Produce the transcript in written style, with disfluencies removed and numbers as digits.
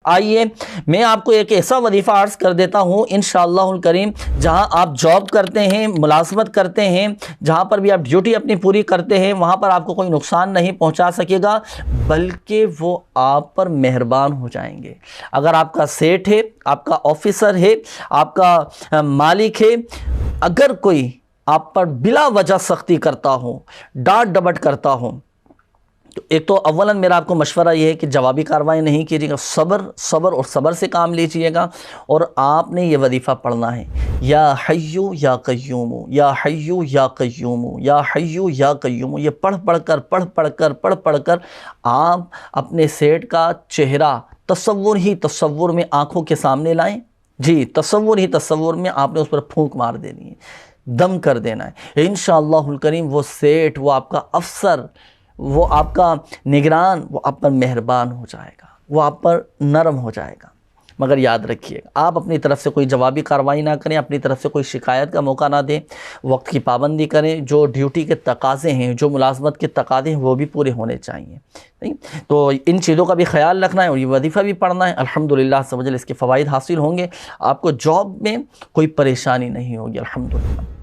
आइए मैं आपको एक ऐसा वजीफ़ा अर्ज़ कर देता हूँ इंशाअल्लाहुल करीम, जहाँ आप जॉब करते हैं, मुलाज़मत करते हैं, जहाँ पर भी आप ड्यूटी अपनी पूरी करते हैं, वहाँ पर आपको कोई नुकसान नहीं पहुँचा सकेगा, बल्कि वो आप पर मेहरबान हो जाएंगे। अगर आपका सेठ है, आपका ऑफिसर है, आपका मालिक है, अगर कोई आप पर बिला वजह सख्ती करता हो, डांट डपट करता हो, तो एक तो अव्वलन मेरा आपको मशवरा ये है कि जवाबी कार्रवाई नहीं कीजिएगा, सब्र और सब्र से काम लीजिएगा। और आपने ये वजीफ़ा पढ़ना है, या हय्यू या कय्यूमु, या हय्यू या कय्यूमु, या हय्यू या कय्यूमु। ये पढ़ पढ़ कर आप अपने सेठ का चेहरा तसव्वुर में आँखों के सामने लाएँ। जी, तसव्वुर में आपने उस पर फूंक मार देनी है, दम कर देना है। इंशाअल्लाहुल करीम वो सेठ, वो आपका अफसर, वो आपका निगरान, वो आप पर मेहरबान हो जाएगा, वो आप पर नरम हो जाएगा। मगर याद रखिएगा, आप अपनी तरफ से कोई जवाबी कार्रवाई ना करें, अपनी तरफ से कोई शिकायत का मौका ना दें, वक्त की पाबंदी करें। जो ड्यूटी के तकाज़े हैं, जो मुलाजमत के तकाज़े हैं, वो भी पूरे होने चाहिए। नहीं तो इन चीज़ों का भी ख्याल रखना है और ये वजीफ़ा भी पढ़ना है। अल्हम्दुलिल्लाह अज़्ज़ व जल इसके फ़वाइद हासिल होंगे, आपको जॉब में कोई परेशानी नहीं होगी अल्हम्दुलिल्लाह।